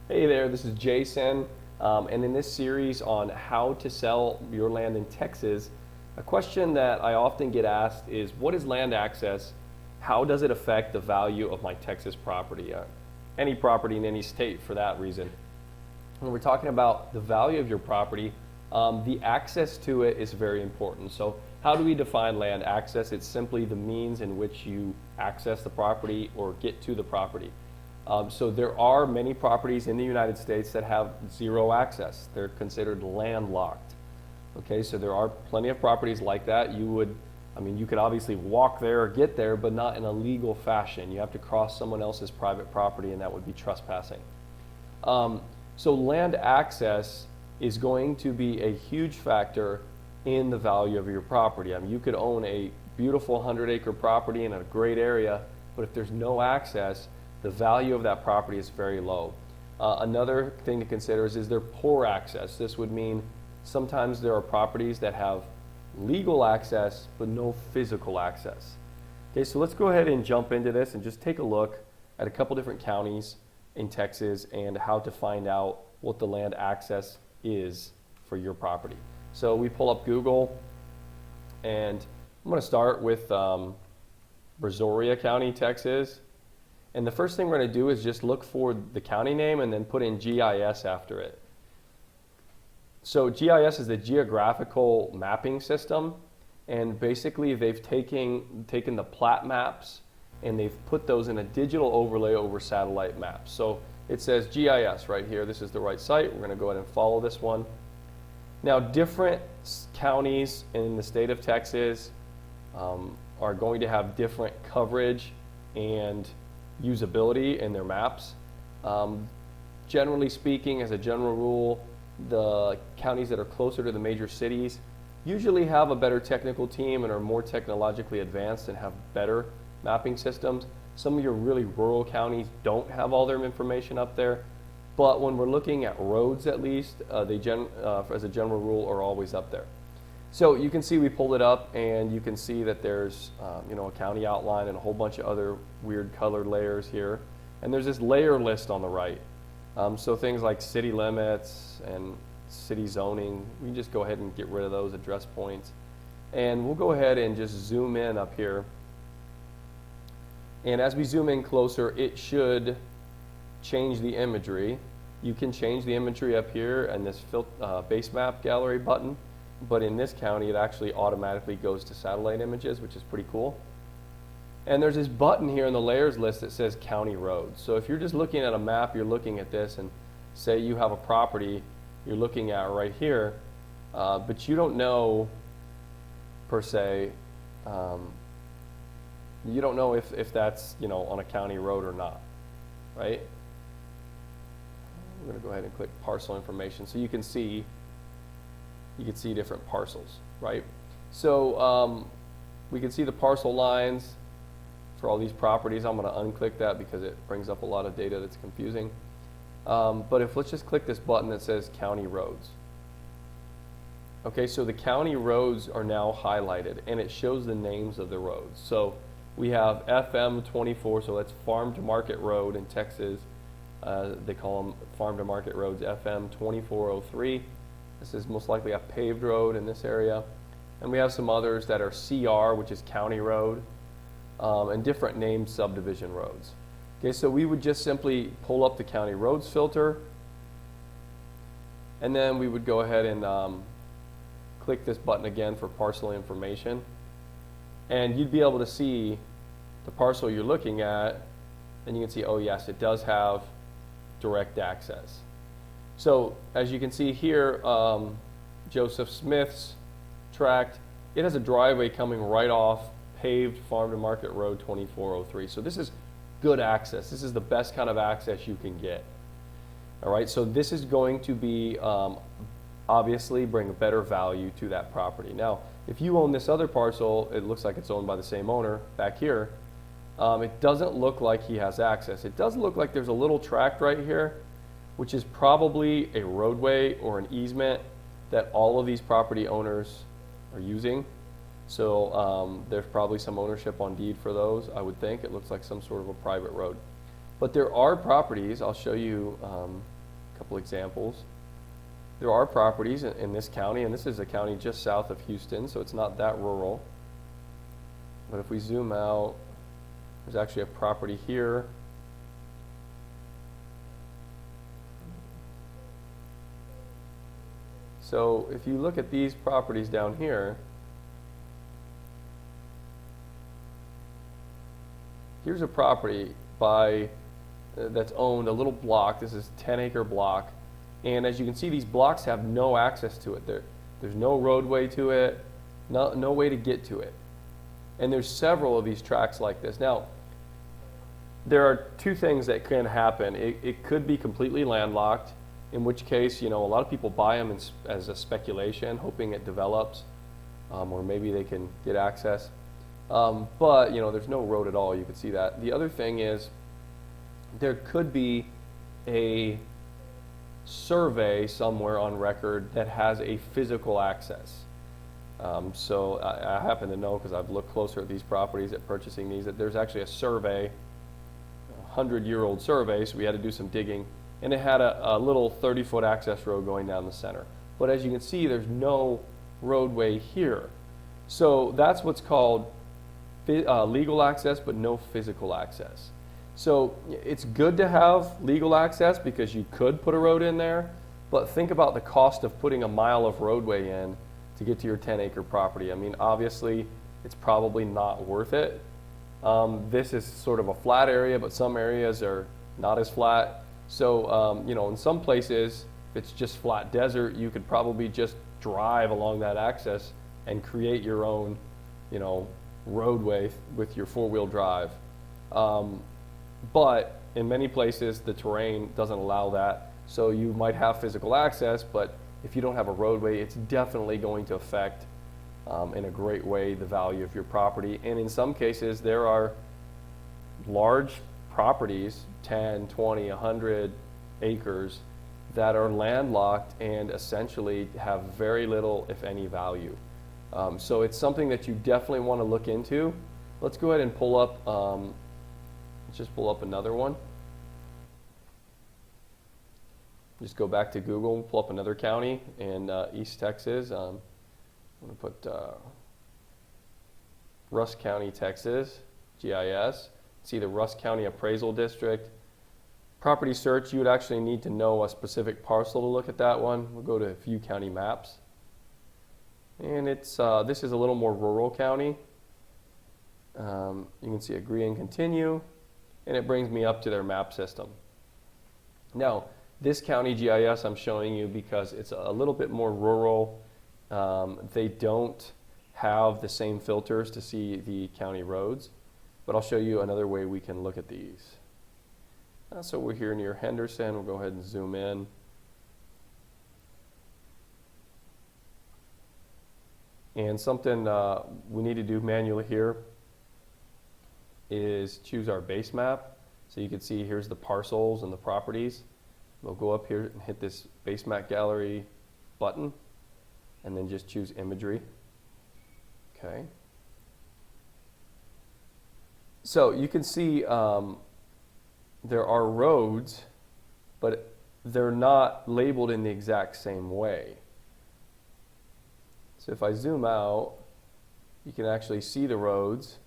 Hey there, this is Jason, and in this series on how to sell your land in Texas, a question that I often get asked is, what is land access? How does it affect the value of my Texas property? Any property in any state for that reason. When we're talking about the value of your property, the access to it is very important. So how do we define land access? It's simply the means in which you access the property or get to the property. So there are many properties in the United States that have zero access. They're considered landlocked. Okay, so there are plenty of properties like that. You could obviously walk there or get there, but not in a legal fashion. You have to cross someone else's private property, and that would be trespassing. So land access is going to be a huge factor in the value of your property. I mean, you could own a beautiful 100-acre property in a great area, but if there's no access, the value of that property is very low. Another thing to consider is there poor access. This would mean sometimes there are properties that have legal access but no physical access. Okay, so let's go ahead and jump into this and just take a look at a couple different counties in Texas and how to find out what the land access is for your property. So we pull up Google, and I'm going to start with Brazoria County, Texas. And the first thing we're going to do is just look for the county name and then put in GIS after it. So GIS is the geographical mapping system, and basically they've taken the plat maps and they've put those in a digital overlay over satellite maps. So it says GIS right here. This is the right site. We're going to go ahead and follow this one. Now, different counties in the state of Texas are going to have different coverage and usability in their maps. Generally speaking, as a general rule, the counties that are closer to the major cities usually have a better technical team and are more technologically advanced and have better mapping systems. Some of your really rural counties don't have all their information up there, but when we're looking at roads at least, they as a general rule are always up there. So you can see we pulled it up, and you can see that there's a county outline and a whole bunch of other weird colored layers here. And there's this layer list on the right. So things like city limits and city zoning, we can just go ahead and get rid of those address points. And we'll go ahead and just zoom in up here. And as we zoom in closer, it should change the imagery. You can change the imagery up here and this base map gallery button. But in this county, it actually automatically goes to satellite images, which is pretty cool. And there's this button here in the layers list that says county roads. So if you're just looking at a map, you're looking at this, and say you have a property you're looking at right here, but you don't know, per se, you don't know if that's on a county road or not, right? I'm going to go ahead and click parcel information so you can see different parcels, right? So we can see the parcel lines for all these properties. I'm going to unclick that because it brings up a lot of data that's confusing. But let's just click this button that says county roads. Okay, so the county roads are now highlighted, and it shows the names of the roads. So we have FM 24, so that's Farm to Market Road in Texas. They call them Farm to Market Roads, FM 2403. This is most likely a paved road in this area. And we have some others that are CR, which is county road, and different named subdivision roads. Okay, so we would just simply pull up the county roads filter, and then we would go ahead and click this button again for parcel information. And you'd be able to see the parcel you're looking at, and you can see, oh yes, it does have direct access. So as you can see here, Joseph Smith's tract, it has a driveway coming right off paved Farm to Market Road 2403. So this is good access. This is the best kind of access you can get. All right, so this is going to be obviously bring a better value to that property. Now, if you own this other parcel, it looks like it's owned by the same owner back here. It doesn't look like he has access. It does look like there's a little tract right here, which is probably a roadway or an easement that all of these property owners are using. So there's probably some ownership on deed for those, I would think. It looks like some sort of a private road. But there are properties, I'll show you A couple examples. There are properties in this county, and this is a county just south of Houston, so it's not that rural. But if we zoom out, there's actually a property here. So if you look at these properties down here, here's a property that's owned, a little block. This is a 10-acre block. And as you can see, these blocks have no access to it. There's no roadway to it, no way to get to it. And there's several of these tracts like this. Now, there are two things that can happen. It could be completely landlocked, in which case, a lot of people buy them as a speculation, hoping it develops, or maybe they can get access. But, there's no road at all. You could see that. The other thing is there could be a survey somewhere on record that has a physical access. So I happen to know, because I've looked closer at these properties, at purchasing these, that there's actually a survey, 100-year-old survey, so we had to do some digging, and it had a little 30-foot access road going down the center. But as you can see, there's no roadway here. So that's what's called legal access, but no physical access. So it's good to have legal access because you could put a road in there, but think about the cost of putting a mile of roadway in to get to your 10-acre property. I mean, obviously, it's probably not worth it. This is sort of a flat area, but some areas are not as flat. So, in some places, if it's just flat desert, you could probably just drive along that access and create your own, roadway with your four-wheel drive. But in many places, the terrain doesn't allow that. So you might have physical access, but if you don't have a roadway, it's definitely going to affect, in a great way, the value of your property. And in some cases, there are large properties, 10, 20, 100 acres, that are landlocked and essentially have very little, if any, value. So it's something that you definitely want to look into. Let's go ahead and pull up, let's just pull up another one. Just go back to Google, pull up another county in East Texas. I'm going to put Rusk County, Texas, GIS. See the Rusk County Appraisal District. Property search, you would actually need to know a specific parcel to look at that one. We'll go to View County Maps. And it's this is a little more rural county. You can see agree and continue, and it brings me up to their map system. Now, this county GIS I'm showing you because it's a little bit more rural. They don't have the same filters to see the county roads, but I'll show you another way we can look at these. So we're here near Henderson. We'll go ahead and zoom in. And something we need to do manually here is choose our base map. So you can see here's the parcels and the properties. We'll go up here and hit this base map gallery button and then just choose imagery. Okay. So you can see there are roads, but they're not labeled in the exact same way. So if I zoom out, you can actually see the roads.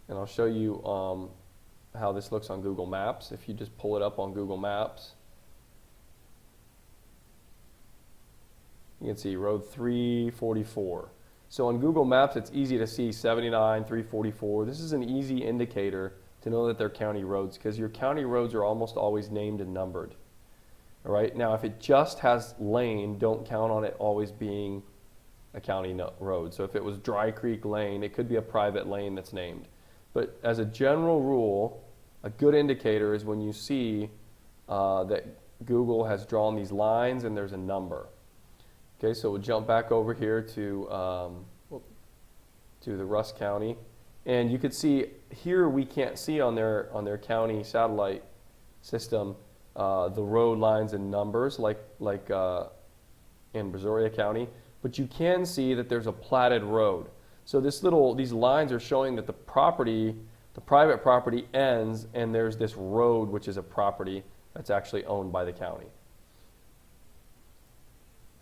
And I'll show you how this looks on Google Maps. If you just pull it up on Google Maps, you can see road 344. So on Google Maps, it's easy to see 79, 344. This is an easy indicator to know that they're county roads, because your county roads are almost always named and numbered. All right. Now, if it just has lane, don't count on it always being a county road. So if it was Dry Creek Lane, it could be a private lane that's named. But as a general rule, a good indicator is when you see that Google has drawn these lines and there's a number. Okay, so we'll jump back over here to the Rusk County. And you could see here we can't see on their county satellite system the road lines and numbers like in Brazoria County, but you can see that there's a platted road. So these lines are showing that the private property ends, and there's this road, which is a property that's actually owned by the county.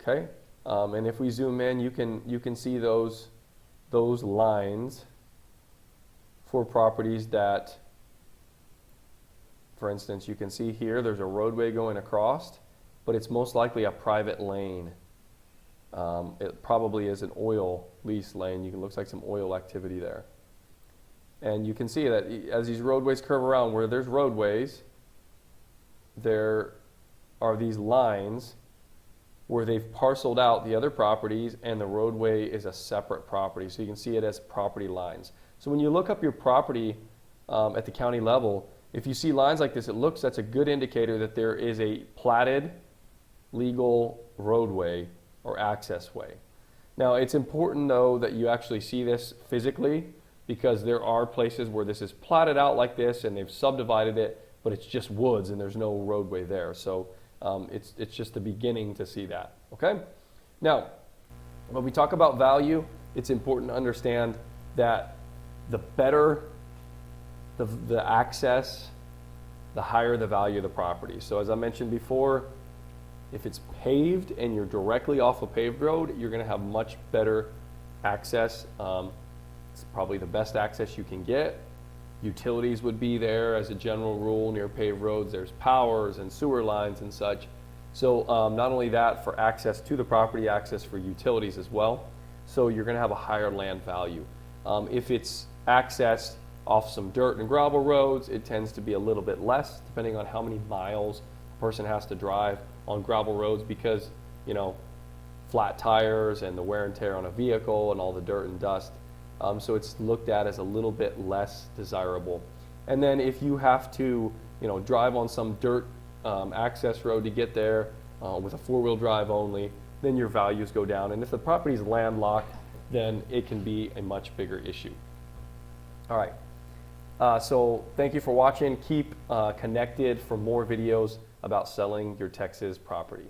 Okay, and if we zoom in, you can see those lines for properties that, for instance, you can see here there's a roadway going across, but it's most likely a private lane. It probably is an oil lease lane. It looks like some oil activity there. And you can see that as these roadways curve around, where there's roadways, there are these lines where they've parceled out the other properties, and the roadway is a separate property. So you can see it as property lines. So when you look up your property at the county level, if you see lines like this, that's a good indicator that there is a platted legal roadway or access way. Now, it's important though that you actually see this physically, because there are places where this is platted out like this and they've subdivided it, but it's just woods and there's no roadway there. So it's just the beginning to see that, okay? Now, when we talk about value, it's important to understand that the better the access, the higher the value of the property. So as I mentioned before, if it's paved and you're directly off a paved road, you're going to have much better access. It's probably the best access you can get. Utilities would be there as a general rule near paved roads. There's powers and sewer lines and such. So not only that, for access to the property, access for utilities as well. So you're going to have a higher land value. If it's accessed off some dirt and gravel roads, it tends to be a little bit less, depending on how many miles a person has to drive on gravel roads, because, you know, flat tires and the wear and tear on a vehicle and all the dirt and dust. So it's looked at as a little bit less desirable. And then if you have to, you know, drive on some dirt access road to get there with a four-wheel drive only, then your values go down. And if the property is landlocked, then it can be a much bigger issue. All right. So thank you for watching. Keep connected for more videos about selling your Texas property.